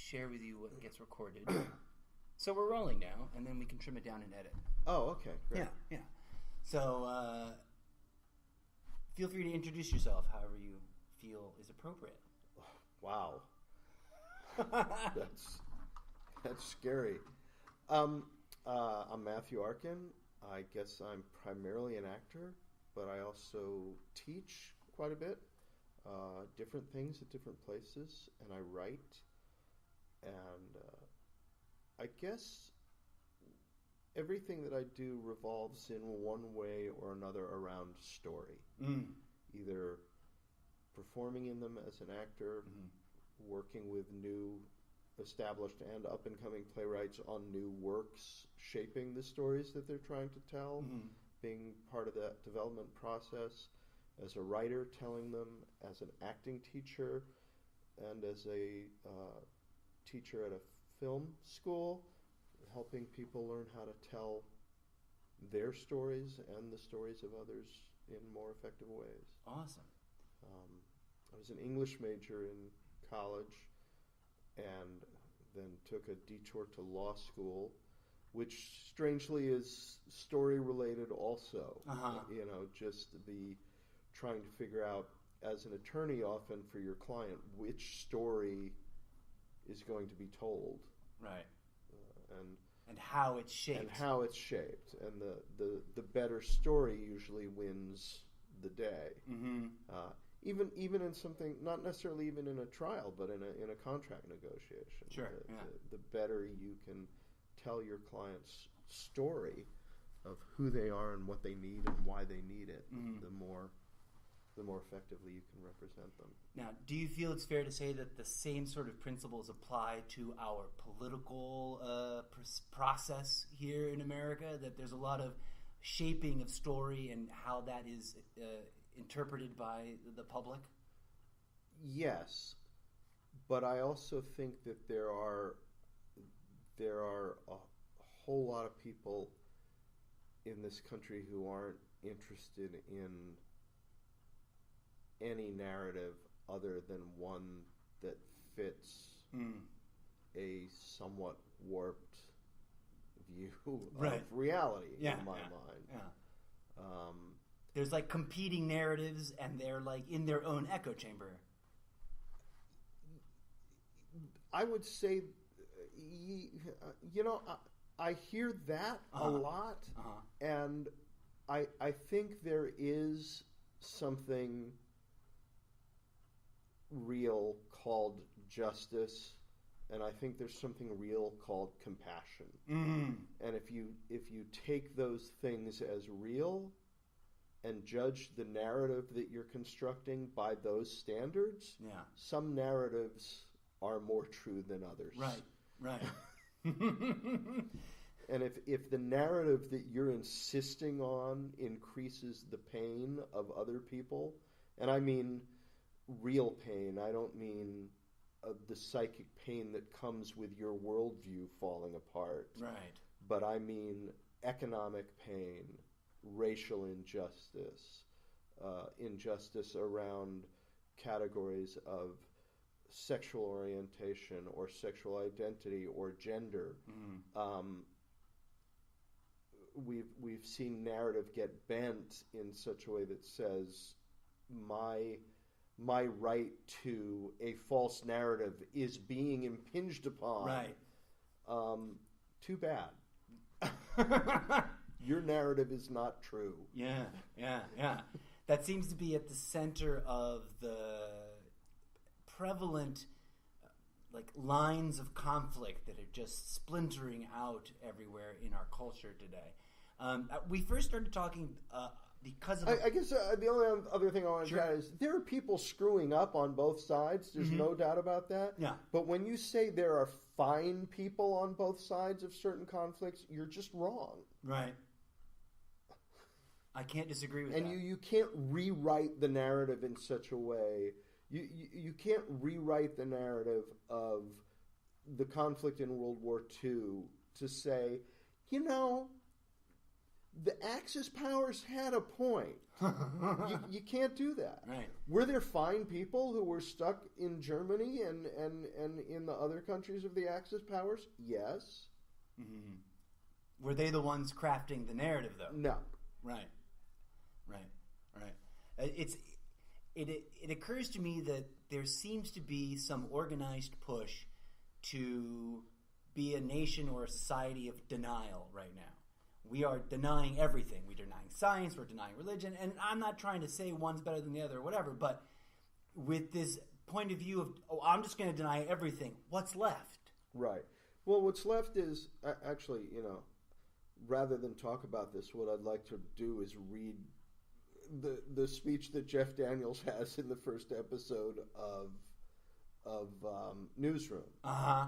share with you what gets recorded. So we're rolling now, and then we can trim it down and edit. Oh, okay, great. Yeah. So feel free to introduce yourself however you feel is appropriate. Wow. That's scary. I'm Matthew Arkin. I guess I'm primarily an actor, but I also teach quite a bit, different things at different places, and I write. And I guess everything that I do revolves in one way or another around story. Either performing in them as an actor, working with new, established, and up-and-coming playwrights on new works, shaping the stories that they're trying to tell, being part of that development process, as a writer telling them, as an acting teacher, and as a teacher at a film school, helping people learn how to tell their stories and the stories of others in more effective ways. Awesome. I was an English major in college and then took a detour to law school, which strangely is story related also. You know, just the trying to figure out as an attorney often for your client which story is going to be told. Right. And how it's shaped. And how it's shaped. And the better story usually wins the day. Even in something, not necessarily even in a trial, but in a contract negotiation. Sure. The better you can tell your client's story of who they are and what they need and why they need it, the more effectively you can represent them. Now, do you feel it's fair to say that the same sort of principles apply to our political process here in America? That there's a lot of shaping of story and how that is interpreted by the public? Yes, but I also think that there are a whole lot of people in this country who aren't interested in any narrative other than one that fits a somewhat warped view of reality in my mind. There's like competing narratives, and they're like in their own echo chamber. I would say, I hear that a lot, and I think there is something real called justice, and I think there's something real called compassion. And if you take those things as real and judge the narrative that you're constructing by those standards, some narratives are more true than others. Right. And if the narrative that you're insisting on increases the pain of other people, and I mean real pain, I don't mean the psychic pain that comes with your worldview falling apart. Right. But I mean economic pain, racial injustice, injustice around categories of sexual orientation or sexual identity or gender. We've seen narrative get bent in such a way that says my right to a false narrative is being impinged upon. Right. Too bad. Your narrative is not true. Yeah. That seems to be at the center of the prevalent lines of conflict that are just splintering out everywhere in our culture today. We first started talking because of... I guess the only other thing I want to add is there are people screwing up on both sides. There's no doubt about that. Yeah. But when you say there are fine people on both sides of certain conflicts, you're just wrong. Right. I can't disagree with that. And you can't rewrite the narrative in such a way. You can't rewrite the narrative of the conflict in World War II to say, the Axis powers had a point. You can't do that. Right. Were there fine people who were stuck in Germany and in the other countries of the Axis powers? Yes. Mm-hmm. Were they the ones crafting the narrative, though? No. Right. It occurs to me that there seems to be some organized push to be a nation or a society of denial right now. We are denying everything. We're denying science, we're denying religion, and I'm not trying to say one's better than the other or whatever, but with this point of view of, I'm just going to deny everything, what's left? Right. Well, what's left is, actually, rather than talk about this, what I'd like to do is read the speech that Jeff Daniels has in the first episode of Newsroom. Uh-huh.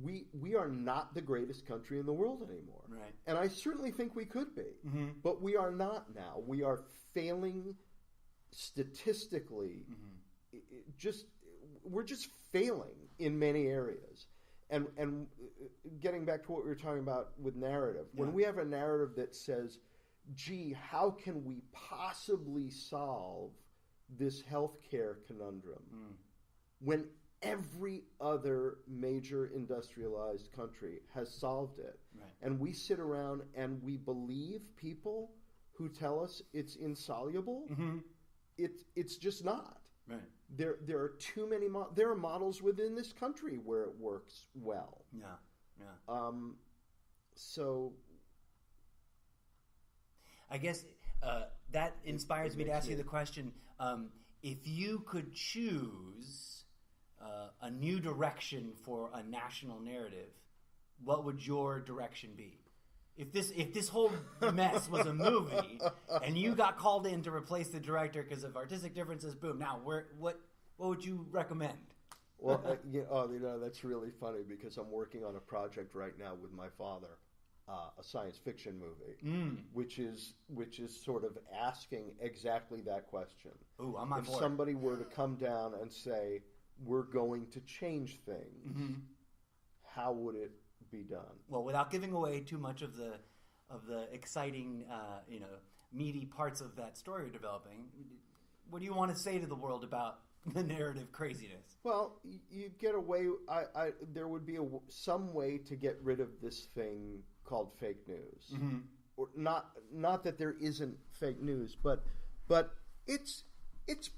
We are not the greatest country in the world anymore. Right. And I certainly think we could be. Mm-hmm. But we are not now. We are failing statistically. Mm-hmm. We're just failing in many areas. And getting back to what we were talking about with narrative, when we have a narrative that says, gee, how can we possibly solve this healthcare conundrum when every other major industrialized country has solved it? Right. And we sit around and we believe people who tell us it's insoluble. Mm-hmm. It's just not. Right. There are too many. There are models within this country where it works well. Yeah. So, I guess that inspires me to ask you the question: if you could choose a new direction for a national narrative, what would your direction be? If this whole mess was a movie and you got called in to replace the director because of artistic differences, boom. Now, what would you recommend? Well, that's really funny because I'm working on a project right now with my father, a science fiction movie, which is sort of asking exactly that question. Ooh, I'm on board. If somebody were to come down and say, we're going to change things, how would it be done? Well, without giving away too much of the exciting, meaty parts of that story you're developing, what do you want to say to the world about the narrative craziness? Well, you get away. There would be some way to get rid of this thing called fake news, or not that there isn't fake news, but it's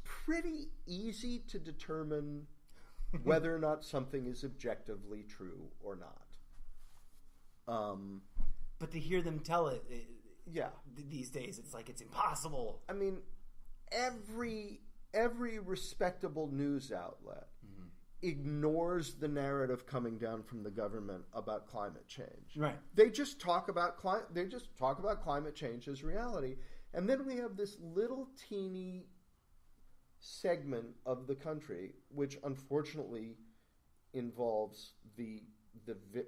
pretty easy to determine whether or not something is objectively true or not. But to hear them tell it, these days it's like it's impossible. I mean, every respectable news outlet ignores the narrative coming down from the government about climate change. Right. They just talk about climate change as reality, and then we have this little teeny segment of the country, which unfortunately involves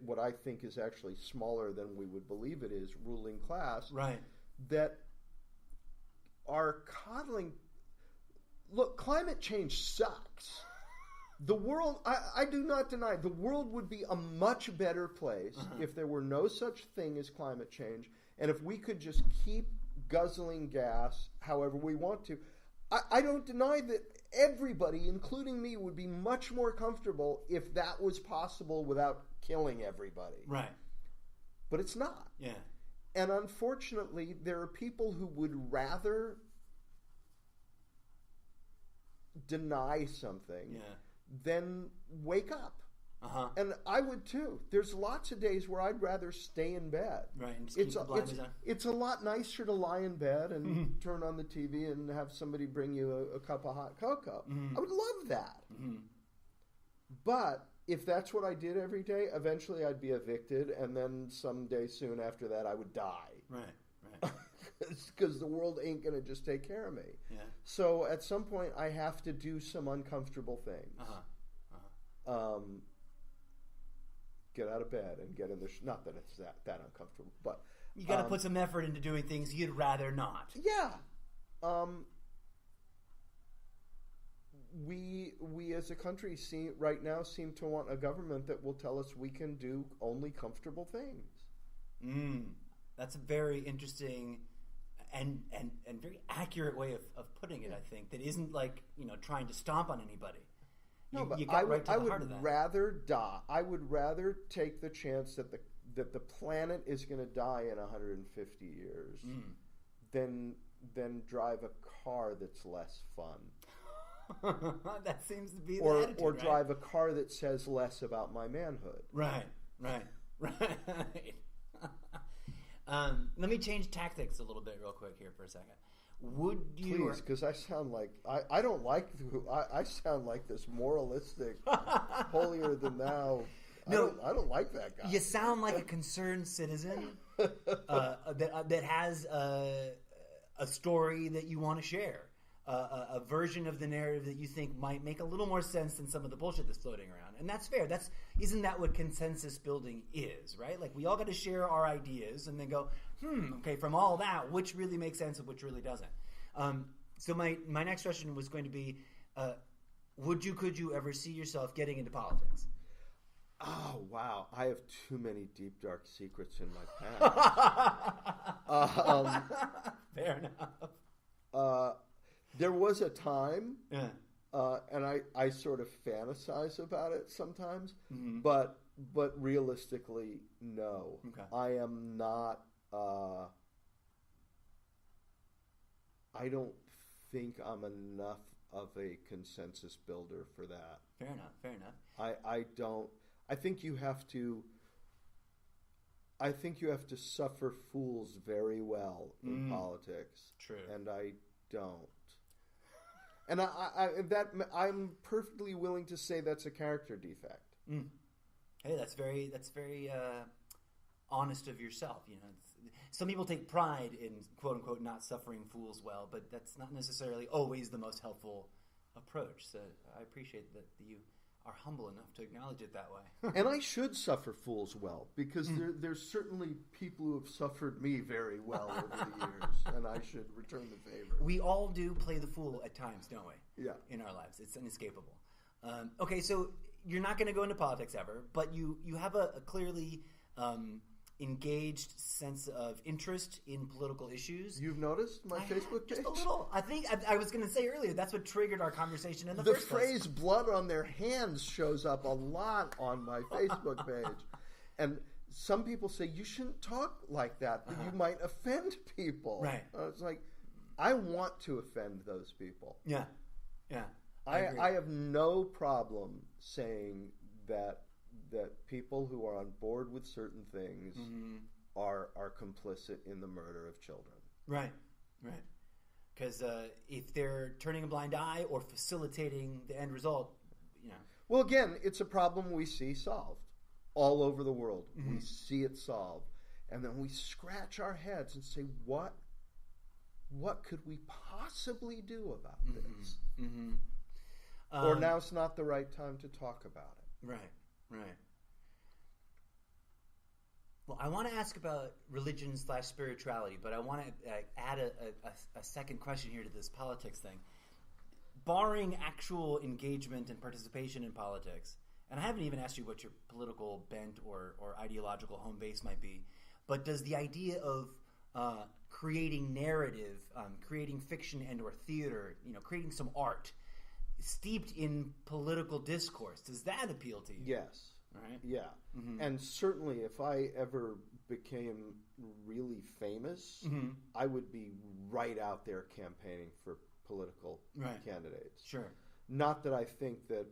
what I think is actually smaller than we would believe it is, ruling class, right, that are coddling. Look, climate change sucks. The world, I do not deny, the world would be a much better place if there were no such thing as climate change, and if we could just keep guzzling gas however we want to. I don't deny that everybody, including me, would be much more comfortable if that was possible without killing everybody. Right. But it's not. Yeah. And unfortunately, there are people who would rather deny something than wake up. And I would too. There's lots of days where I'd rather stay in bed. Right. And just it's a lot nicer to lie in bed and turn on the TV and have somebody bring you a cup of hot cocoa. I would love that. But if that's what I did every day, eventually I'd be evicted, and then someday soon after that I would die. Right. Because the world ain't going to just take care of me. Yeah. So at some point I have to do some uncomfortable things. Get out of bed and get in the... not that it's that uncomfortable, but... You got to put some effort into doing things you'd rather not. Yeah. We as a country right now seem to want a government that will tell us we can do only comfortable things. That's a very interesting and very accurate way of putting it. I think that isn't like trying to stomp on anybody. You got right to the heart of that. Rather die. I would rather take the chance that the planet is going to die in 150 years than drive a car that's less fun. That seems to be the attitude, or drive a car that says less about my manhood. Right. Let me change tactics a little bit real quick here for a second. Would you... Please, because I sound like... I don't like... I sound like this moralistic, holier-than-thou... No, I don't like that guy. You sound like a concerned citizen that has a story that you want to share. A version of the narrative that you think might make a little more sense than some of the bullshit that's floating around. And that's fair. Isn't that what consensus building is, right? Like, we all got to share our ideas and then go, okay, from all that, which really makes sense and which really doesn't. So my next question was going to be, could you ever see yourself getting into politics? Oh, wow. I have too many deep, dark secrets in my past. Fair enough. There was a time, and I sort of fantasize about it sometimes, but realistically, no. Okay. I am not. I don't think I'm enough of a consensus builder for that. Fair enough. I don't. I think you have to suffer fools very well in politics. True. And I don't. And I'm perfectly willing to say that's a character defect. Hey, that's very honest of yourself. Some people take pride in quote unquote not suffering fools well, but that's not necessarily always the most helpful approach. So I appreciate that you are humble enough to acknowledge it that way. And I should suffer fools well, because there's certainly people who have suffered me very well over the years, and I should return the favor. We all do play the fool at times, don't we? Yeah. In our lives. It's inescapable. Okay, so you're not going to go into politics ever, but you have a clearly engaged sense of interest in political issues. You've noticed my Facebook page? Just a little. I think I was going to say earlier, that's what triggered our conversation in the first place. The phrase blood on their hands shows up a lot on my Facebook page. And some people say, you shouldn't talk like that you might offend people. Right. It's like, I want to offend those people. Yeah. I have no problem saying that people who are on board with certain things are complicit in the murder of children. Right. Because if they're turning a blind eye or facilitating the end result, Well, again, it's a problem we see solved all over the world. We see it solved. And then we scratch our heads and say, what could we possibly do about this? Or now's not the right time to talk about it. Right. Well, I want to ask about religion/spirituality, but I want to add a second question here to this politics thing. Barring actual engagement and participation in politics, and I haven't even asked you what your political bent or ideological home base might be, but does the idea of creating narrative, creating fiction and or theater, creating some art steeped in political discourse, does that appeal to you? Yes. Right? Yeah. And certainly if I ever became really famous, I would be right out there campaigning for political candidates. Sure. Not that I think that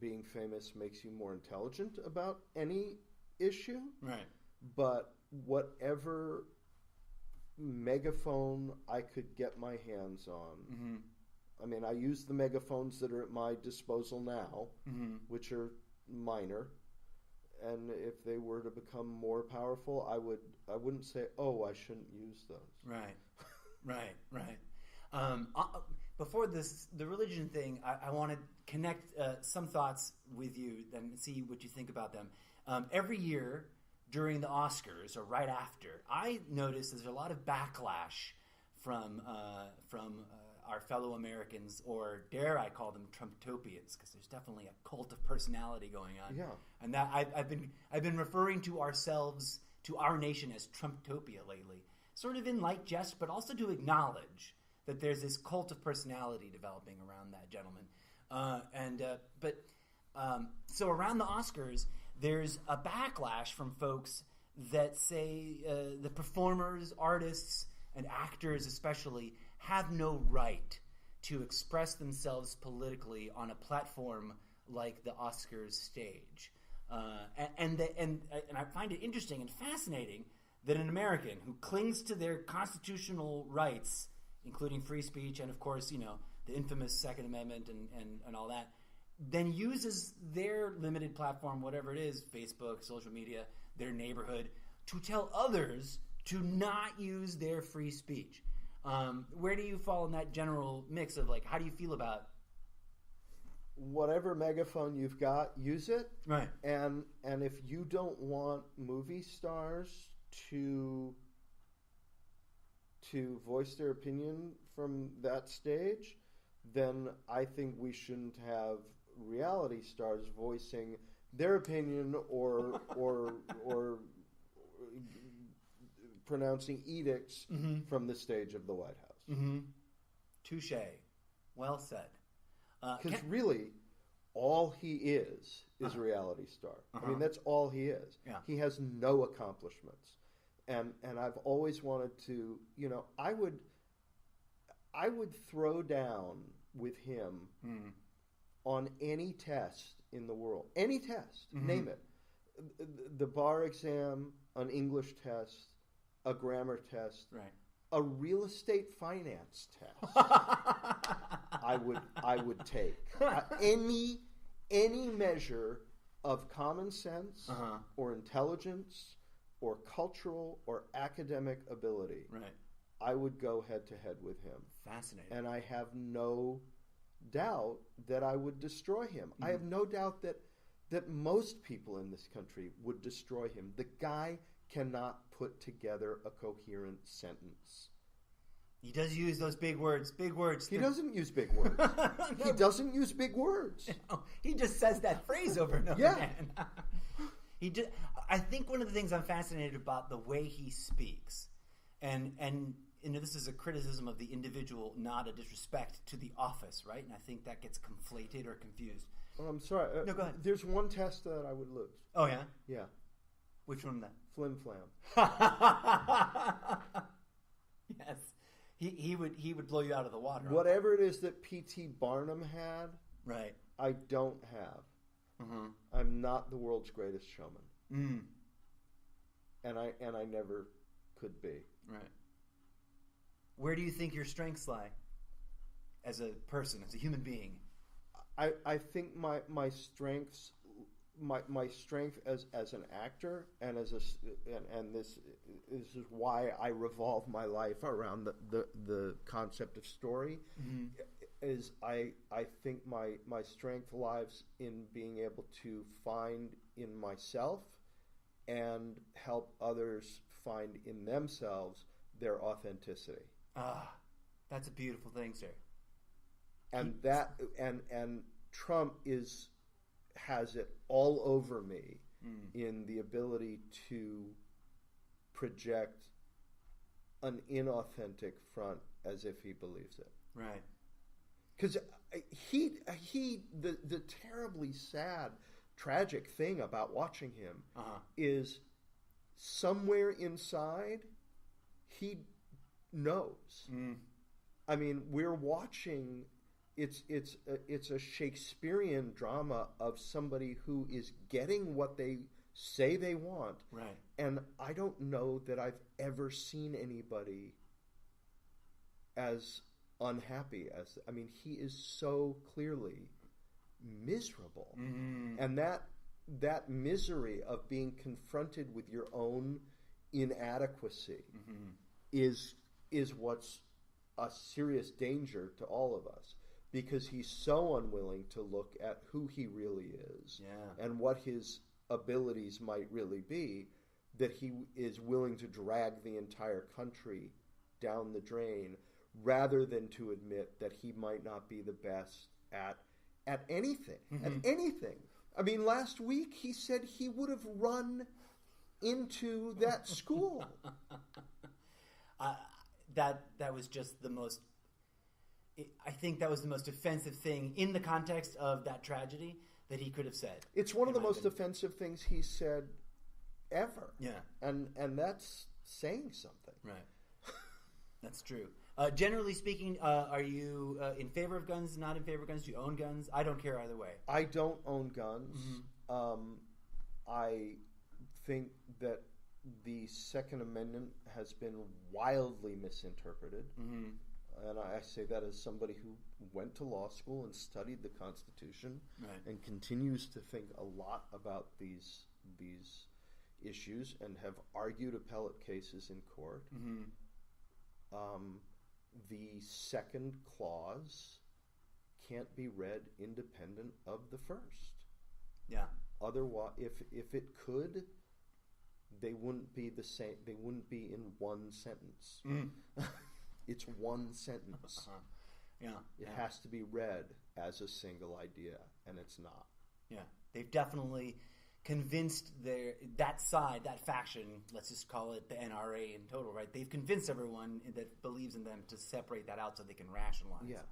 being famous makes you more intelligent about any issue. Right. But whatever megaphone I could get my hands on, I mean, I use the megaphones that are at my disposal now, which are minor, and if they were to become more powerful, I wouldn't say, oh, I shouldn't use those. Right. Before the religion thing, I want to connect some thoughts with you and see what you think about them. Every year during the Oscars or right after, I notice there's a lot of backlash from our fellow Americans, or dare I call them Trumptopians, because there's definitely a cult of personality going on. Yeah. And that I've been referring to ourselves to our nation as Trumptopia lately, sort of in light jest, but also to acknowledge that there's this cult of personality developing around that gentleman. So around the Oscars, there's a backlash from folks that say the performers, artists, and actors especially have no right to express themselves politically on a platform like the Oscars stage. And I find it interesting and fascinating that an American who clings to their constitutional rights, including free speech and, of course, the infamous Second Amendment and all that, then uses their limited platform, whatever it is, Facebook, social media, their neighborhood, to tell others to not use their free speech. Where do you fall in that general mix of, like, how do you feel about whatever megaphone you've got, use it. Right. And if you don't want movie stars to voice their opinion from that stage, then I think we shouldn't have reality stars voicing their opinion or pronouncing edicts from the stage of the White House. Mm-hmm. Touche. Well said. Because really, all he is a reality star. I mean, that's all he is. Yeah. He has no accomplishments. And I've always wanted to, I would throw down with him on any test in the world. Any test, name it. The bar exam, an English test, a grammar test, right. A real estate finance test. I would take any measure of common sense or intelligence or cultural or academic ability. Right. I would go head to head with him. Fascinating. And I have no doubt that I would destroy him. I have no doubt that most people in this country would destroy him. The guy cannot put together a coherent sentence. He does use those big words. Big words. He doesn't use big words. He doesn't use big words. No, he just says that phrase over and over again. I think one of the things I'm fascinated about the way he speaks, and this is a criticism of the individual, not a disrespect to the office, right? And I think that gets conflated or confused. Oh, I'm sorry. No, go ahead. There's one test that I would lose. Oh, yeah? Yeah. Which one then? Flim flam. Yes. He would blow you out of the water. Whatever it is that P.T. Barnum had, right, I don't have. I'm not the world's greatest showman. And I never could be. Right. Where do you think your strengths lie as a person, as a human being? I think my strengths, my strength as an actor and and this is why I revolve my life around the concept of story. Is I think my strength lies in being able to find in myself and help others find in themselves their authenticity. That's a beautiful thing, sir. And and Trump has it all over me in the ability to project an inauthentic front as if he believes it. Right. Because the terribly sad, tragic thing about watching him is somewhere inside he knows. I mean, we're watching. It's a Shakespearean drama of somebody who is getting what they say they want. Right. And I don't know that I've ever seen anybody as unhappy as, I mean, he is so clearly miserable. And that misery of being confronted with your own inadequacy is what's a serious danger to all of us. Because he's so unwilling to look at who he really is and what his abilities might really be, that he is willing to drag the entire country down the drain rather than to admit that he might not be the best at anything. At anything. I mean, last week he said he would have run into that school. That was just the most. I think that was the most offensive thing in the context of that tragedy that he could have said. It's one of the most offensive things he said ever. Yeah, and that's saying something. Right. That's true. Generally speaking, are you in favor of guns? Not in favor of guns? Do you own guns? I don't care either way. I don't own guns. Mm-hmm. I think that the Second Amendment has been wildly misinterpreted. Mm-hmm. And I say that as somebody who went to law school and studied the Constitution, right, and continues to think a lot about these issues and have argued appellate cases in court. Mm-hmm. The second clause can't be read independent of the first. Yeah. Otherwise, if it could, they wouldn't be the same. They wouldn't be in one sentence. Mm. It's one sentence. Uh-huh. Yeah. It has to be read as a single idea, and it's not. Yeah. They've definitely convinced that side, that faction, let's just call it the NRA in total, right? They've convinced everyone that believes in them to separate that out so they can rationalize. Yeah.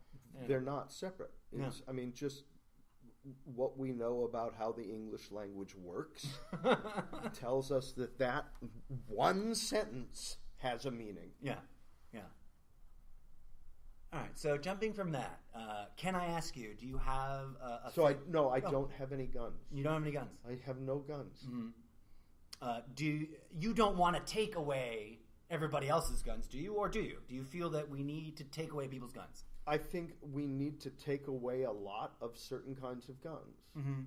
They're not separate. It's, I mean, just what we know about how the English language works tells us that one sentence has a meaning. Yeah. Yeah. All right, so jumping from that, can I ask you, do you have a... So, I don't have any guns. You don't have any guns? I have no guns. Mm-hmm. You don't want to take away everybody else's guns, do you? Or do you? Do you feel that we need to take away people's guns? I think we need to take away a lot of certain kinds of guns. Mm-hmm.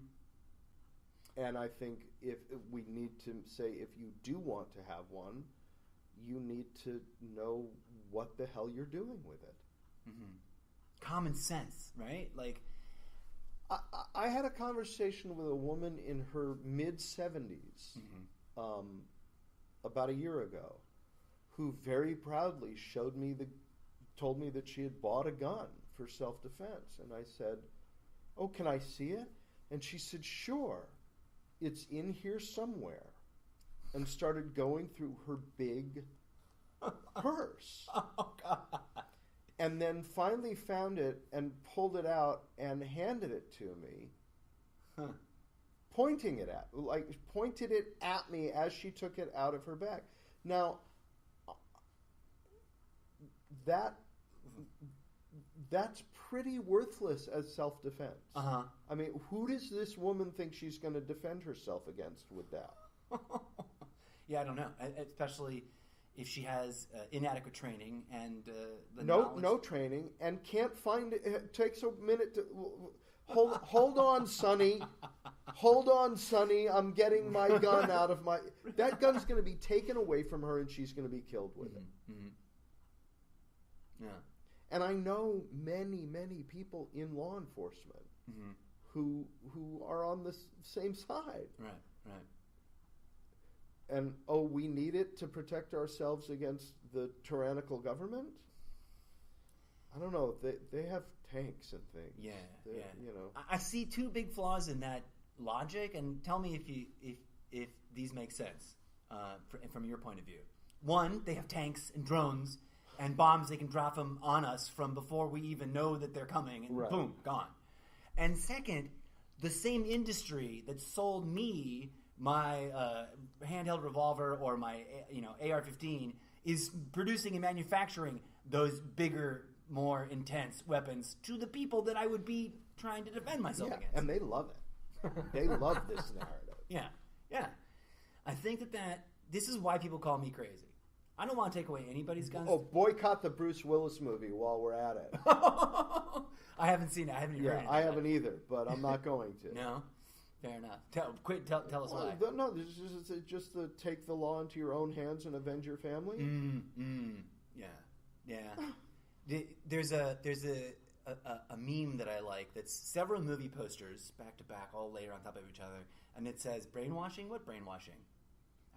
And I think if we need to say, if you do want to have one, you need to know what the hell you're doing with it. Mm-hmm. Common sense, right? Like, I had a conversation with a woman in her mid-70s mm-hmm. About a year ago, who very proudly told me that she had bought a gun for self-defense. And I said, "Oh, can I see it?" And she said, "Sure, it's in here somewhere," and started going through her big purse. Oh, God. And then finally found it and pulled it out and handed it to me, pointed it at me as she took it out of her bag. Now, that's pretty worthless as self-defense. Uh-huh. I mean, who does this woman think she's going to defend herself against with that? Yeah, I don't know, especially if she has inadequate training and no training and can't find it. It takes a minute to hold on, Sonny. Hold on, Sonny. I'm getting my gun out of my. That gun's going to be taken away from her, and she's going to be killed with it. Mm-hmm. Yeah. And I know many, many people in law enforcement mm-hmm. who are on the same side. Right. And, we need it to protect ourselves against the tyrannical government? I don't know. They have tanks and things. Yeah. You know. I see two big flaws in that logic, and tell me if these make sense from your point of view. One, they have tanks and drones and bombs. They can drop them on us from before we even know that they're coming, and right. Boom, gone. And second, the same industry that sold me my handheld revolver or my AR-15 is producing and manufacturing those bigger, more intense weapons to the people that I would be trying to defend myself against. And they love it. They love this narrative. Yeah. I think that this is why people call me crazy. I don't want to take away anybody's guns. Oh, boycott the Bruce Willis movie while we're at it. I haven't seen it. I haven't even heard it. I haven't either, but I'm not going to. No? Fair enough. Tell us why. No, this is just to take the law into your own hands and avenge your family. Yeah. There's a meme that I like that's several movie posters back to back, all layered on top of each other, and it says brainwashing. What brainwashing?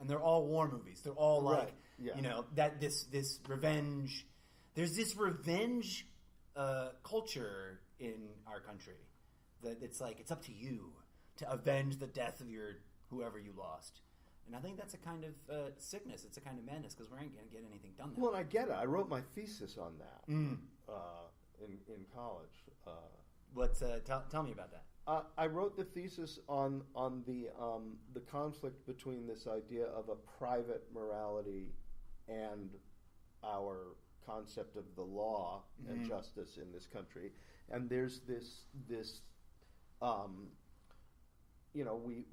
And they're all war movies. They're all like, right. Yeah. That this revenge. There's this revenge culture in our country that it's like it's up to you to avenge the death of whoever you lost. And I think that's a kind of sickness. It's a kind of madness because we ain't going to get anything done. Well, and I get it. I wrote my thesis on that in college. Tell me about that. I wrote the thesis on the conflict between this idea of a private morality and our concept of the law and justice in this country. And there's this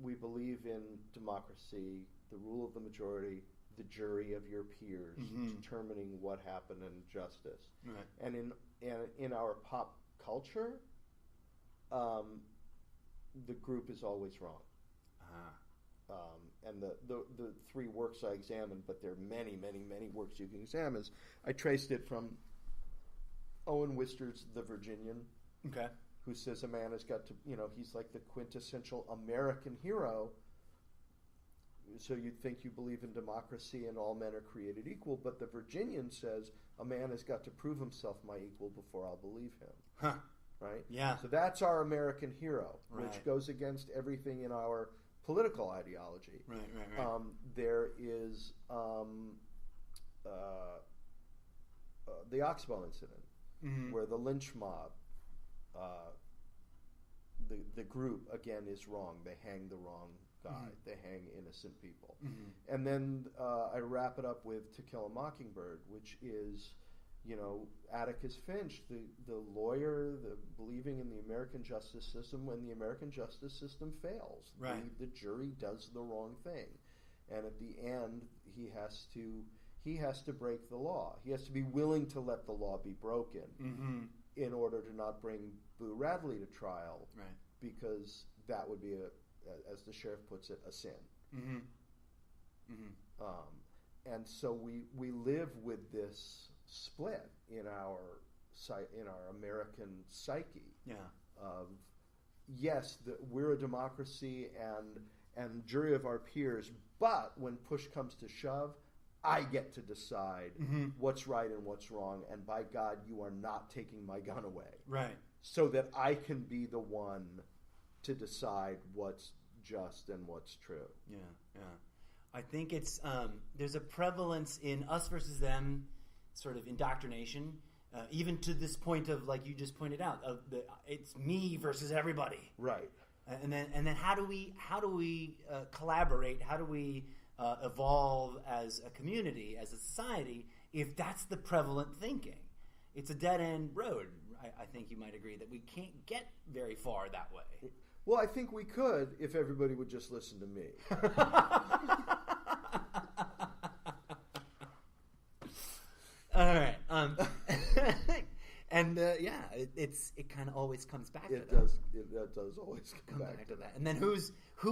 we believe in democracy, the rule of the majority, the jury of your peers, determining what happened in justice. Right. And in our pop culture, the group is always wrong. And the three works I examined, but there are many, many, many works you can examine. I traced it from Owen Wister's The Virginian, who says a man has got to, he's like the quintessential American hero. So you'd think you believe in democracy and all men are created equal, but the Virginian says a man has got to prove himself my equal before I'll believe him. Huh. Right? Yeah. So that's our American hero, right. which goes against everything in our political ideology. Right. There is the Oxbow incident, where the lynch mob, the group, again, is wrong. They hang the wrong guy. They hang innocent people. And then I wrap it up with To Kill a Mockingbird, which is, Atticus Finch, the lawyer, believing in the American justice system when the American justice system fails. Right. The jury does the wrong thing. And at the end, he has to break the law. He has to be willing to let the law be broken in order to not bring Boo Radley to trial, right. because that would be, as the sheriff puts it, a sin. And so we live with this split in our American psyche. Yeah. Of yes, we're a democracy and jury of our peers, but when push comes to shove, I get to decide what's right and what's wrong, and by God, you are not taking my gun away. Right. So that I can be the one to decide what's just and what's true. Yeah. I think it's there's a prevalence in us versus them sort of indoctrination, even to this point of, like you just pointed out, of it's me versus everybody. Right. And then how do we collaborate? How do we evolve as a community, as a society, if that's the prevalent thinking? It's a dead-end road. I think you might agree that we can't get very far that way. Well, I think we could if everybody would just listen to me. All right. And it kind of always comes back to that. It does always come back to that. And then who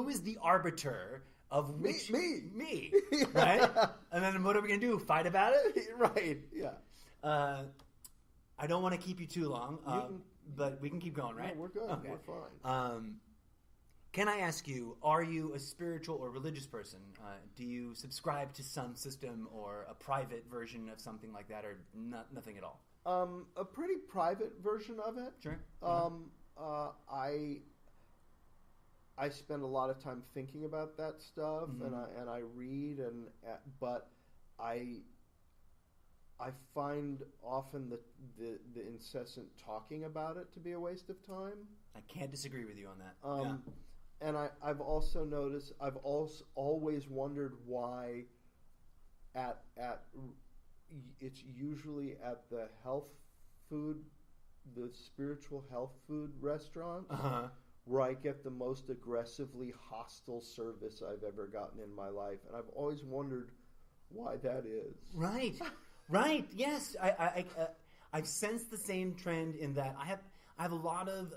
is the arbiter of which? Me. Yeah. Right? And then what are we going to do? Fight about it? Right. Yeah. I don't want to keep you too long, but we can keep going, right? No, we're good. Okay. We're fine. Can I ask you, are you a spiritual or religious person? Do you subscribe to some system or a private version of something like that, or nothing at all? A pretty private version of it. Sure. I spend a lot of time thinking about that stuff, and I read, but I find often the incessant talking about it to be a waste of time. I can't disagree with you on that. And I've also noticed, I've always wondered why it's usually at the spiritual health food restaurants where I get the most aggressively hostile service I've ever gotten in my life. And I've always wondered why that is. Right. Yes. I've sensed the same trend in that I have a lot of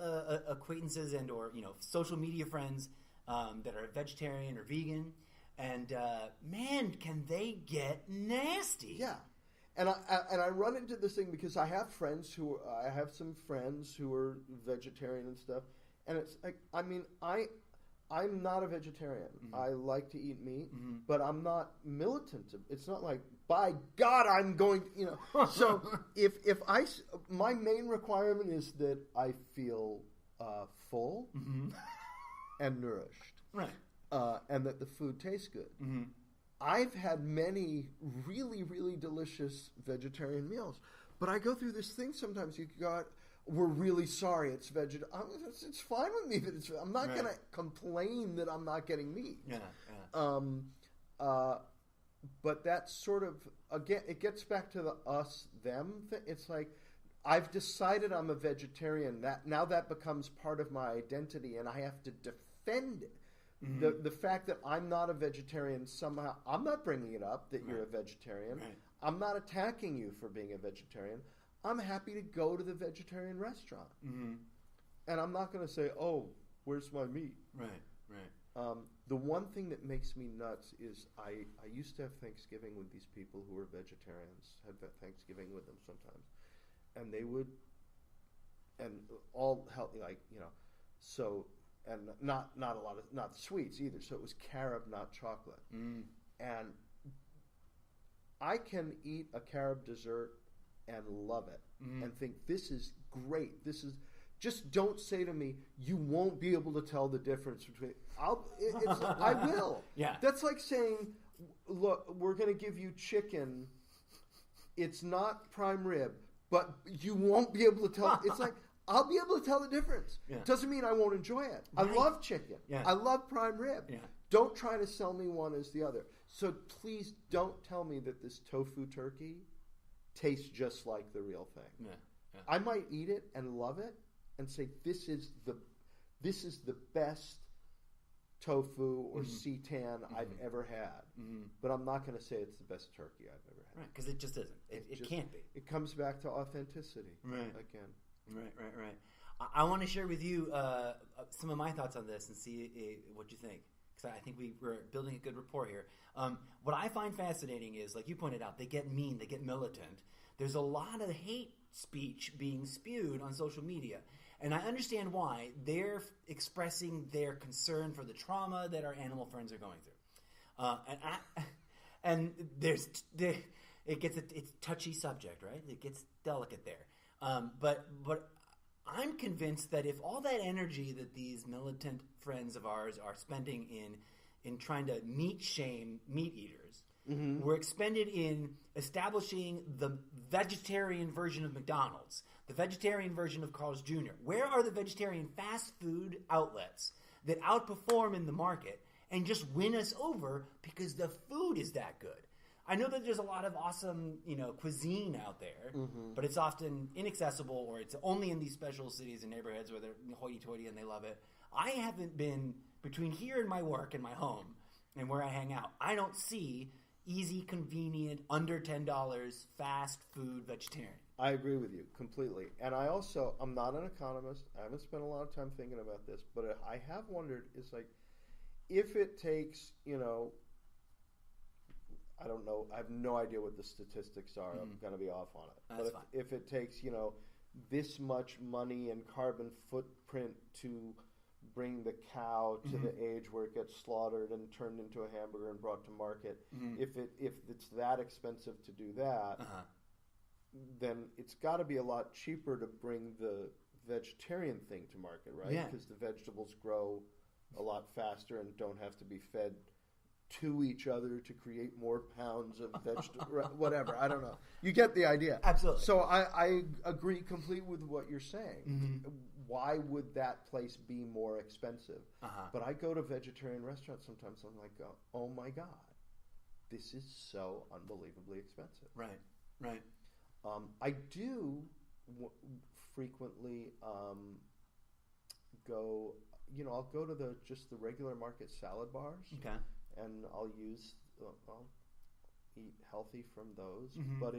acquaintances and or social media friends that are vegetarian or vegan, and man, can they get nasty? Yeah, and I run into this thing because I have some friends who are vegetarian and stuff, and it's like, I mean, I'm not a vegetarian. I like to eat meat, but I'm not militant. It's not like, by God, I'm going to, So my main requirement is that I feel full and nourished. Right. and that the food tastes good. Mm-hmm. I've had many really, really delicious vegetarian meals, but I go through this thing sometimes. We're really sorry it's vegetarian. It's fine with me that it's. I'm not going to complain that I'm not getting meat. But that's sort of, again, it gets back to the us-them thing. It's like, I've decided I'm a vegetarian. Now that becomes part of my identity, and I have to defend it. Mm-hmm. The fact that I'm not a vegetarian somehow, I'm not bringing it up that you're a vegetarian. Right. I'm not attacking you for being a vegetarian. I'm happy to go to the vegetarian restaurant. Mm-hmm. And I'm not going to say, oh, where's my meat? Right. The one thing that makes me nuts is I used to have Thanksgiving with these people who were vegetarians, had Thanksgiving with them sometimes. And they would, and all healthy, so, and not a lot of, not sweets either. So it was carob, not chocolate. Mm. And I can eat a carob dessert and love it and think, this is great. Just don't say to me, you won't be able to tell the difference between. I will. Yeah. That's like saying, look, we're going to give you chicken. It's not prime rib, but you won't be able to tell. It's like, I'll be able to tell the difference. Yeah. Doesn't mean I won't enjoy it. Right. I love chicken. Yeah. I love prime rib. Yeah. Don't try to sell me one as the other. So please don't tell me that this tofu turkey tastes just like the real thing. Yeah. Yeah. I might eat it and love it and say this is the best tofu or seitan I've ever had. Mm-hmm. But I'm not going to say it's the best turkey I've ever had. Right, because it just isn't. It can't be. It comes back to authenticity. Right. Again. Right. I want to share with you some of my thoughts on this and see what you think. Because I think we're building a good rapport here. What I find fascinating is, like you pointed out, they get mean, they get militant. There's a lot of hate speech being spewed on social media. And I understand why. They're expressing their concern for the trauma that our animal friends are going through. It's a touchy subject, right? It gets delicate there. But I'm convinced that if all that energy that these militant friends of ours are spending in trying to meat shame meat eaters, were expended in establishing the vegetarian version of McDonald's, the vegetarian version of Carl's Jr. Where are the vegetarian fast food outlets that outperform in the market and just win us over because the food is that good? I know that there's a lot of awesome, cuisine out there, but it's often inaccessible, or it's only in these special cities and neighborhoods where they're hoity-toity and they love it. I haven't been between here and my work and my home and where I hang out. I don't see easy, convenient, under $10 fast food vegetarian. I agree with you completely. And I'm not an economist. I haven't spent a lot of time thinking about this, but I have wondered, it's like, if it takes, I don't know. I have no idea what the statistics are. I'm going to be off on it. That's but if it takes, this much money and carbon footprint to bring the cow to the age where it gets slaughtered and turned into a hamburger and brought to market, if it's that expensive to do that, then it's got to be a lot cheaper to bring the vegetarian thing to market, right? Yeah. Because the vegetables grow a lot faster and don't have to be fed to each other to create more pounds of vegetable, whatever. I don't know. You get the idea. Absolutely. So I agree completely with what you're saying. Why would that place be more expensive? But I go to vegetarian restaurants sometimes. I'm like, oh my God, this is so unbelievably expensive. Right. I do frequently go. I'll go to the regular market salad bars. Okay. And I'll eat healthy from those, but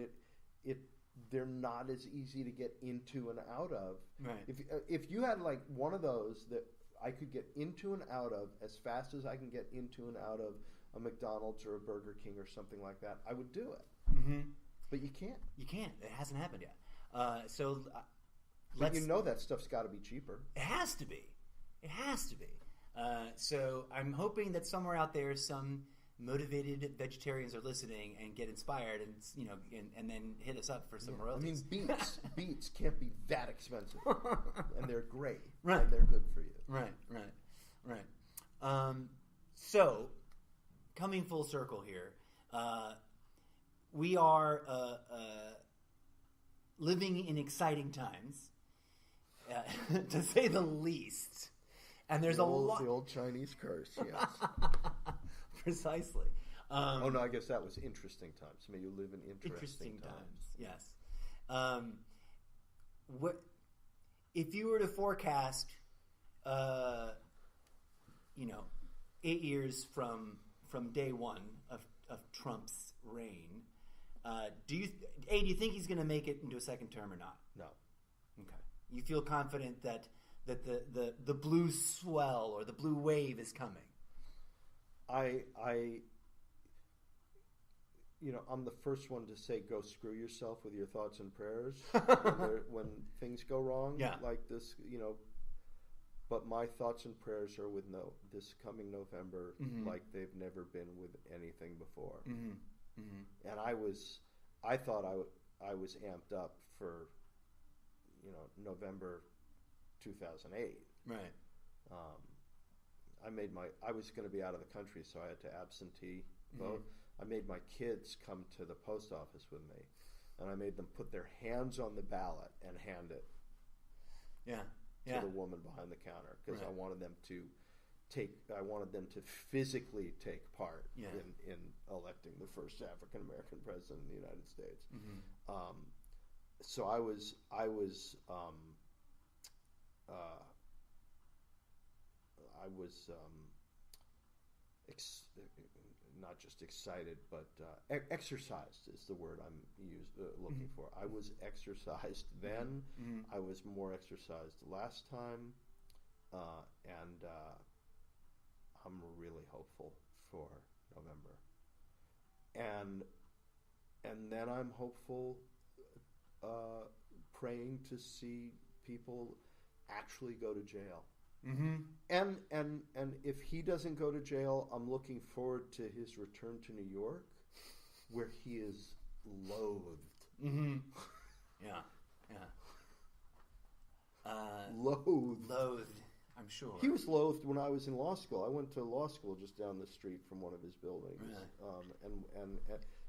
they're not as easy to get into and out of. Right. If you had like one of those that I could get into and out of as fast as I can get into and out of a McDonald's or a Burger King or something like that, I would do it. But you can't. You can't. It hasn't happened yet. But that stuff's got to be cheaper. It has to be. So I'm hoping that somewhere out there some motivated vegetarians are listening and get inspired and then hit us up for some royalties. I mean, beets can't be that expensive. And they're great. Right. And they're good for you. Right. So, coming full circle here, we are living in exciting times, to say the least. And there's a lot. The old Chinese curse, yes. Precisely. Oh no, I guess that was interesting times. May you live in interesting times. Yes. What if you were to forecast, 8 years from day one of Trump's reign? Do you think he's going to make it into a second term or not? No. Okay. You feel confident that the blue swell or the blue wave is coming? I'm the first one to say go screw yourself with your thoughts and prayers when things go wrong like this, But my thoughts and prayers are with this coming November like they've never been with anything before. Mm-hmm. Mm-hmm. And I thought I was amped up for, November 2008. Right. I was going to be out of the country, so I had to absentee vote. I made my kids come to the post office with me, and I made them put their hands on the ballot and hand it to the woman behind the counter, because I wanted them to physically take part in electing the first African American president of the United States. Mm-hmm. So I was not just excited, but exercised is the word I'm looking for. I was exercised then. Mm-hmm. I was more exercised last time, and I'm really hopeful for November. And then I'm hopeful, praying to see people actually go to jail. Mm-hmm. And if he doesn't go to jail, I'm looking forward to his return to New York, where he is loathed. Mm-hmm. Yeah. Loathed. I'm sure he was loathed when I was in law school. I went to law school just down the street from one of his buildings.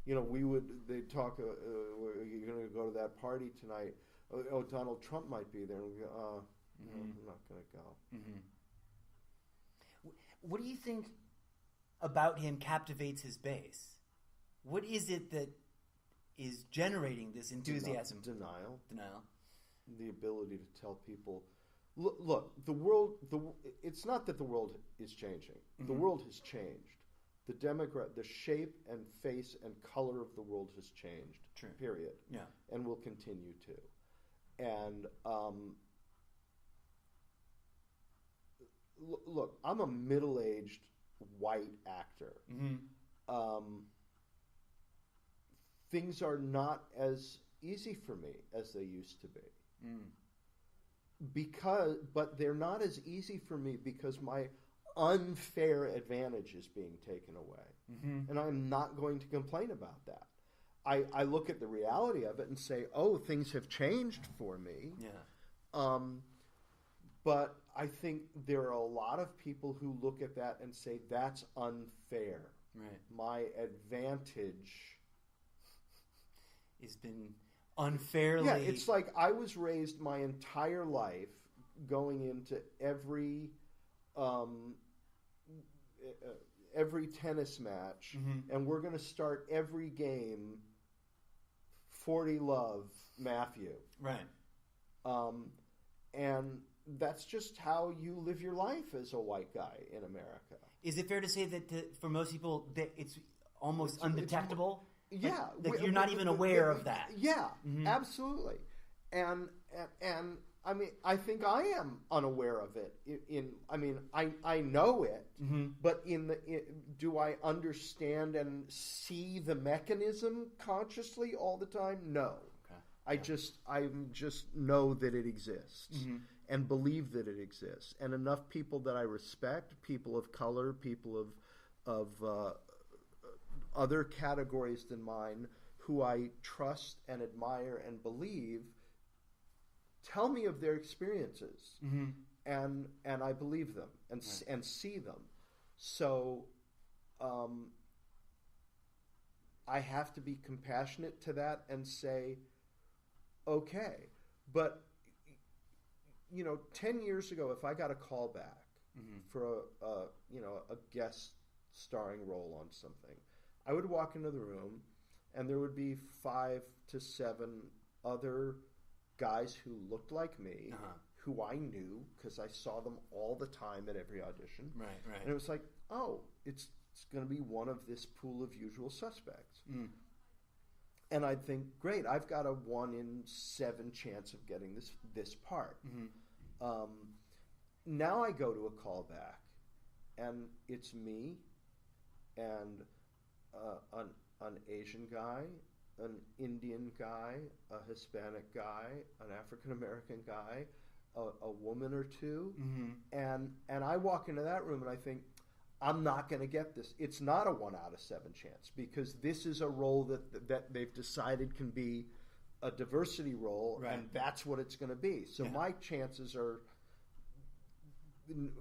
Really? They'd talk. You're going to go to that party tonight? Oh, Donald Trump might be there. And we go, no, I'm not going to go. Mm-hmm. What do you think about him captivates his base? What is it that is generating this enthusiasm? Denial. The ability to tell people, look, the world. It's not that the world is changing. Mm-hmm. The world has changed. The shape and face and color of the world has changed. True. Period. Yeah. And will continue to. And look, I'm a middle-aged white actor. Mm-hmm. Things are not as easy for me as they used to be. But they're not as easy for me because my unfair advantage is being taken away. Mm-hmm. And I'm not going to complain about that. I look at the reality of it and say, oh, things have changed for me. Yeah. But I think there are a lot of people who look at that and say, that's unfair. Right. My advantage has been unfairly... Yeah, it's like I was raised my entire life going into every tennis match, mm-hmm. and we're going to start every game 40 love Matthew. Right. And that's just how you live your life as a white guy in America. Is it fair to say that for most people that it's almost undetectable? Yeah. Like you're not even aware of that. Yeah, mm-hmm. Absolutely. And I mean, I think I am unaware of it. I know it, mm-hmm. but do I understand and see the mechanism consciously all the time? No. Okay. I just know that it exists, mm-hmm. and believe that it exists. And enough people that I respect, people of color, people of other categories than mine, who I trust and admire and believe, tell me of their experiences, mm-hmm. and I believe them and see them. So I have to be compassionate to that and say, okay, but 10 years ago, if I got a call back for a guest starring role on something, I would walk into the room and there would be 5 to 7 other guys who looked like me, who I knew because I saw them all the time at every audition. Right. And it was like, oh, it's going to be one of this pool of usual suspects. And I'd think, great, I've got a 1 in 7 chance of getting this part. Now I go to a callback, and it's me and an Asian guy, an Indian guy, a Hispanic guy, an African American guy, a woman or two, and I walk into that room and I think, I'm not going to get this. It's not a 1 out of 7 chance because this is a role that they've decided can be a diversity role, and that's what it's going to be. So my chances are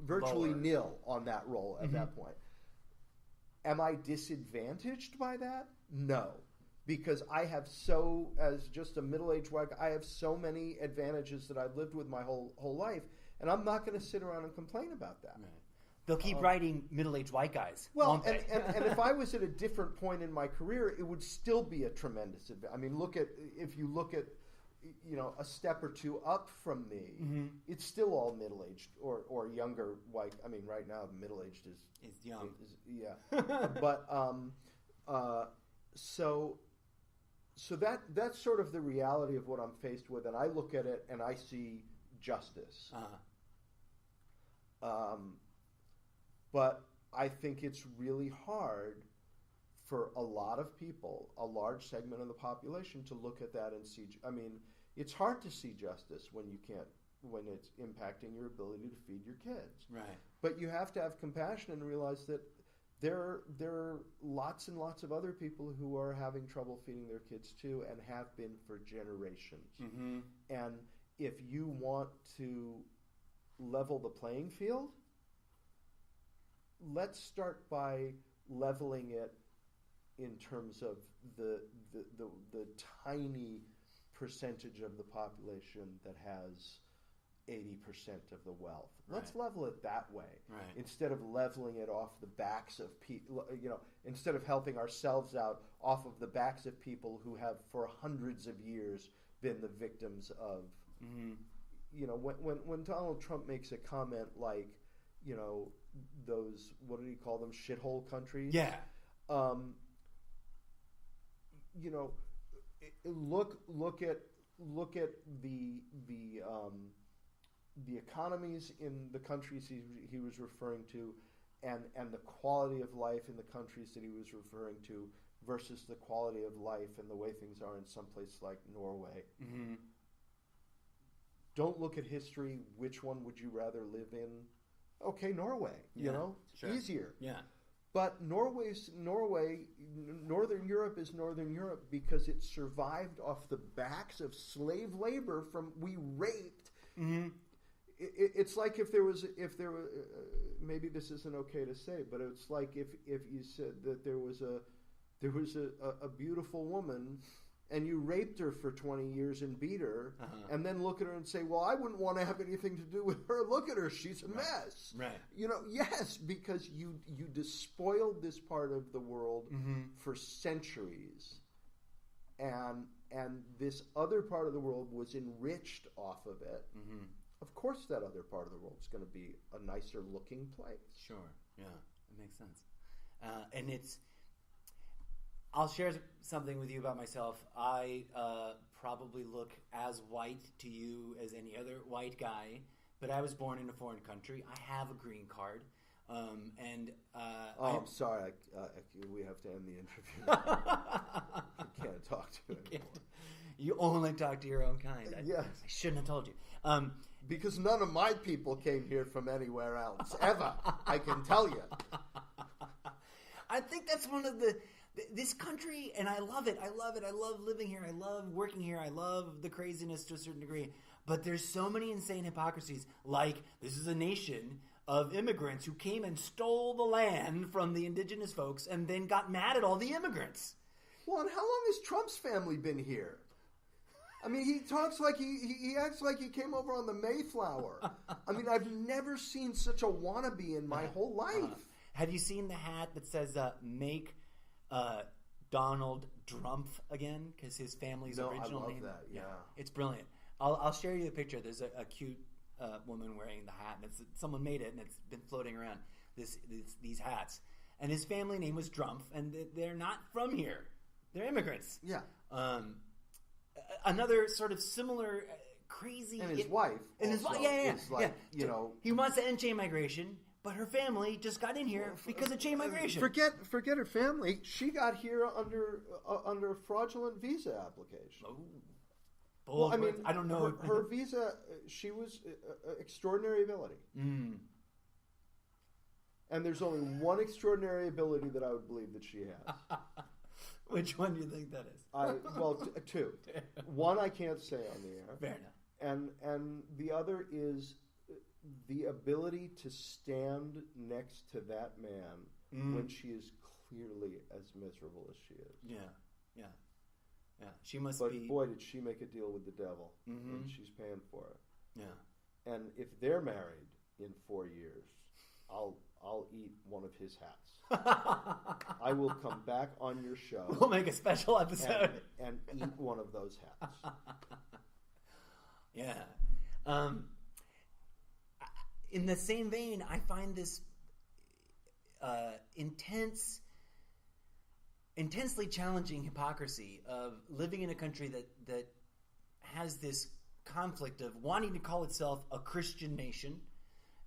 virtually lower. Nil on that role at that point. Am I disadvantaged by that? No. Because I have as just a middle-aged white guy, I have so many advantages that I've lived with my whole life, and I'm not going to sit around and complain about that. Right. They'll keep writing middle-aged white guys. Well, and if I was at a different point in my career, it would still be a tremendous advantage. I mean, if you look at a step or two up from me, it's still all middle-aged or younger white. I mean, right now middle-aged is young. But so that's sort of the reality of what I'm faced with, and I look at it and I see justice. But I think it's really hard for a lot of people, a large segment of the population, to look at that and see. I mean, it's hard to see justice when it's impacting your ability to feed your kids. Right. But you have to have compassion and realize that there are lots and lots of other people who are having trouble feeding their kids too, and have been for generations. And if you want to level the playing field, let's start by leveling it in terms of the tiny percentage of the population that has 80% of the wealth. Let's level it that way, instead of leveling it off the backs of people. Instead of helping ourselves out off of the backs of people who have for hundreds of years been the victims of. When Donald Trump makes a comment like, those, what did he call them, shithole countries? Yeah. Look at the economies in the countries he was referring to, and the quality of life in the countries that he was referring to versus the quality of life and the way things are in some place like Norway. Don't look at history. Which one would you rather live in? Okay, Norway, sure. Easier. Yeah. But Northern Europe is Northern Europe because it survived off the backs of slave labor we raped. It's like if there was maybe this isn't okay to say, but it's like if you said that there was a beautiful woman and you raped her for 20 years and beat her, and then look at her and say, well, I wouldn't want to have anything to do with her. Look at her. She's a mess. Right. Yes, because you despoiled this part of the world for centuries. And this other part of the world was enriched off of it. Of course that other part of the world is going to be a nicer looking place. Sure. Yeah, it makes sense. And I'll share something with you about myself. I probably look as white to you as any other white guy, but I was born in a foreign country. I have a green card. I'm sorry. We have to end the interview. I can't talk to you anymore. You only talk to your own kind. Yes. I shouldn't have told you. Because none of my people came here from anywhere else, ever. I can tell you. I think that's one of this country, and I love it. I love it. I love living here. I love working here. I love the craziness to a certain degree. But there's so many insane hypocrisies. Like, this is a nation of immigrants who came and stole the land from the indigenous folks and then got mad at all the immigrants. Well, and how long has Trump's family been here? I mean, he talks like he acts like he came over on the Mayflower. I mean, I've never seen such a wannabe in my whole life. Have you seen the hat that says "Make Donald Trump" again? Because his family's original name. I love that. Yeah, it's brilliant. I'll share you the picture. There's a cute woman wearing the hat, and someone made it, and it's been floating around. These hats, and his family name was Trump, and they're not from here. They're immigrants. Yeah. Another sort of similar crazy. And his wife. And his wife, yeah. Like, you know, he wants to end chain migration, but her family just got in here because of chain migration. Forget her family. She got here under a fraudulent visa application. Oh. Well, I mean, I don't know. Her visa, she was extraordinary ability. Mm. And there's only one extraordinary ability that I would believe that she has. Which one do you think that is? Two. One I can't say on the air. Fair enough. And the other is the ability to stand next to that man when she is clearly as miserable as she is. Yeah. She must but be. But boy, did she make a deal with the devil, and she's paying for it. Yeah. And if they're married in 4 years, I'll eat one of his hats. I will come back on your show. We'll make a special episode and eat one of those hats. Yeah. In the same vein, I find this intensely challenging hypocrisy of living in a country that has this conflict of wanting to call itself a Christian nation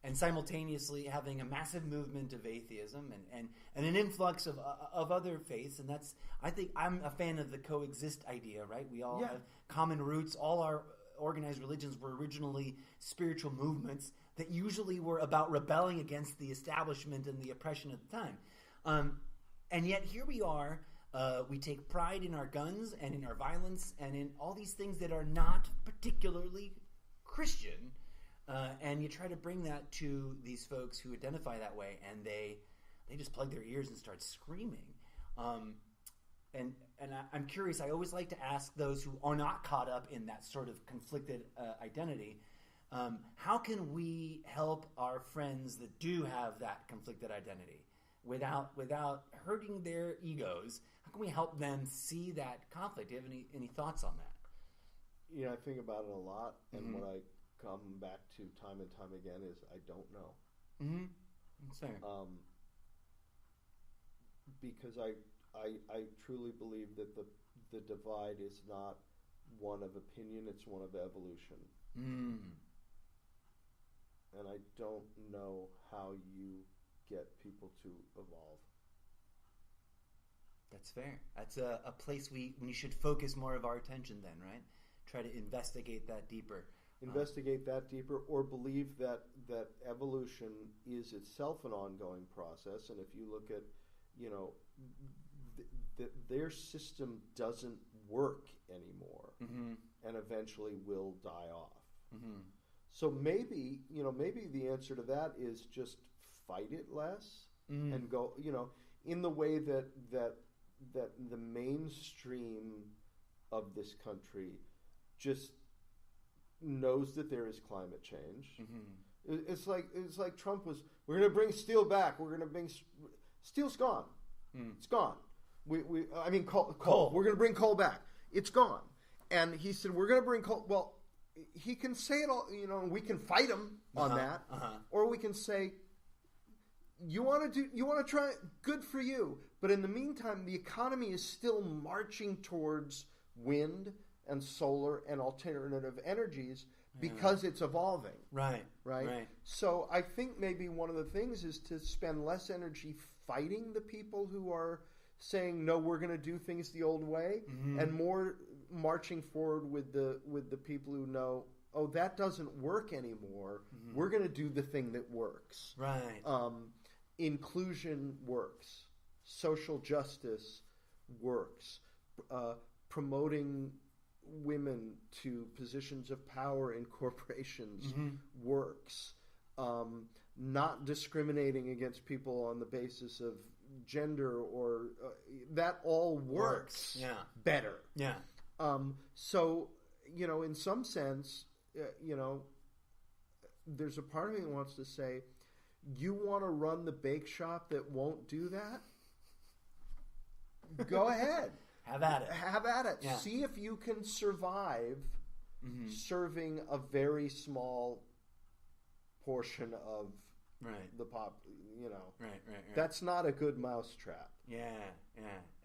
and simultaneously having a massive movement of atheism and an influx of other faiths. And I think I'm a fan of the coexist idea, right? We all have common roots. All our organized religions were originally spiritual movements that usually were about rebelling against the establishment and the oppression at the time. And yet here we are. We take pride in our guns and in our violence and in all these things that are not particularly Christian. And you try to bring that to these folks who identify that way, and they just plug their ears and start screaming. And I'm curious. I always like to ask those who are not caught up in that sort of conflicted identity, how can we help our friends that do have that conflicted identity without hurting their egos? How can we help them see that conflict? Do you have any thoughts on that? You know, I think about it a lot, and what I come back to time and time again is I don't know. Mm-hmm. That's fair. Because I truly believe that the divide is not one of opinion, it's one of evolution. And I don't know how you get people to evolve. That's fair. That's a place we should focus more of our attention then, right? Try to investigate that deeper. Or believe that evolution is itself an ongoing process. And if you look at, their system doesn't work anymore, and eventually will die off. So maybe the answer to that is just fight it less and go, in the way that the mainstream of this country just knows that there is climate change. It's like Trump was. We're going to bring steel back. We're going to bring steel's gone. It's gone. Coal. We're going to bring coal back. It's gone. And he said we're going to bring coal. Well, he can say it all. And we can fight him on that, or we can say, you want to try. Good for you. But in the meantime, the economy is still marching towards wind and solar and alternative energies because it's evolving. Right. So I think maybe one of the things is to spend less energy fighting the people who are saying, no, we're going to do things the old way, and more marching forward with the people who know, oh, that doesn't work anymore. We're going to do the thing that works. Right. Inclusion works. Social justice works. Promoting women to positions of power in corporations works. not discriminating against people on the basis of gender or that all works better. Yeah. So, in some sense, there's a part of me that wants to say, you want to run the bake shop that won't do that? Go ahead. Have at it. Have at it. Yeah. See if you can survive serving a very small portion of the pop. Right. That's not a good mousetrap. Yeah.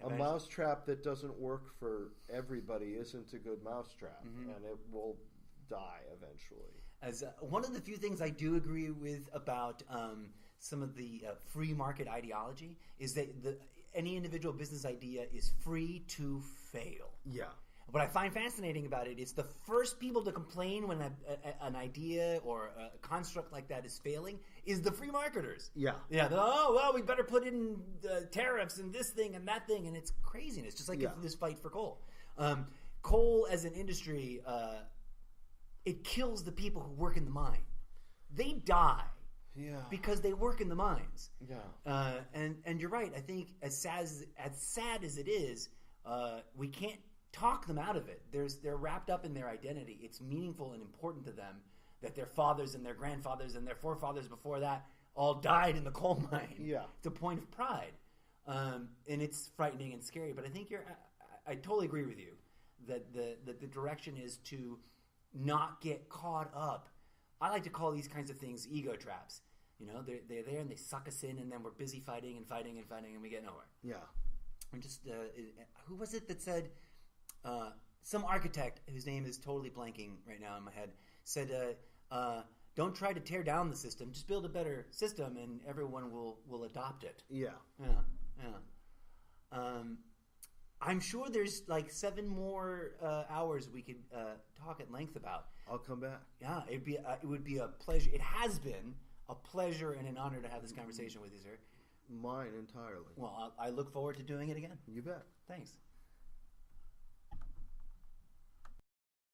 A mousetrap that doesn't work for everybody isn't a good mousetrap, and it will die eventually. As one of the few things I do agree with about some of the free market ideology is that any individual business idea is free to fail. Yeah. What I find fascinating about it is the first people to complain when an idea or a construct like that is failing is the free marketers. Yeah. Yeah. We better put in tariffs and this thing and that thing, and it's craziness. Just like this fight for coal. Coal as an industry, it kills the people who work in the mine. They die. Yeah. Because they work in the mines. Yeah. And you're right. I think as sad as it is, we can't talk them out of it. They're wrapped up in their identity. It's meaningful and important to them that their fathers and their grandfathers and their forefathers before that all died in the coal mine. Yeah. It's a point of pride. And it's frightening and scary. But I think I totally agree with you that the direction is to not get caught up. I like to call these kinds of things ego traps. They're there and they suck us in, and then we're busy fighting, and we get nowhere. Yeah. And just who was it that said? Some architect whose name is totally blanking right now in my head said, "Don't try to tear down the system. Just build a better system, and everyone will adopt it." Yeah. I'm sure there's like 7 more hours we could talk at length about. I'll come back. Yeah, it would be a pleasure. It has been a pleasure and an honor to have this conversation with you, sir. Mine entirely. Well, I look forward to doing it again. You bet. Thanks.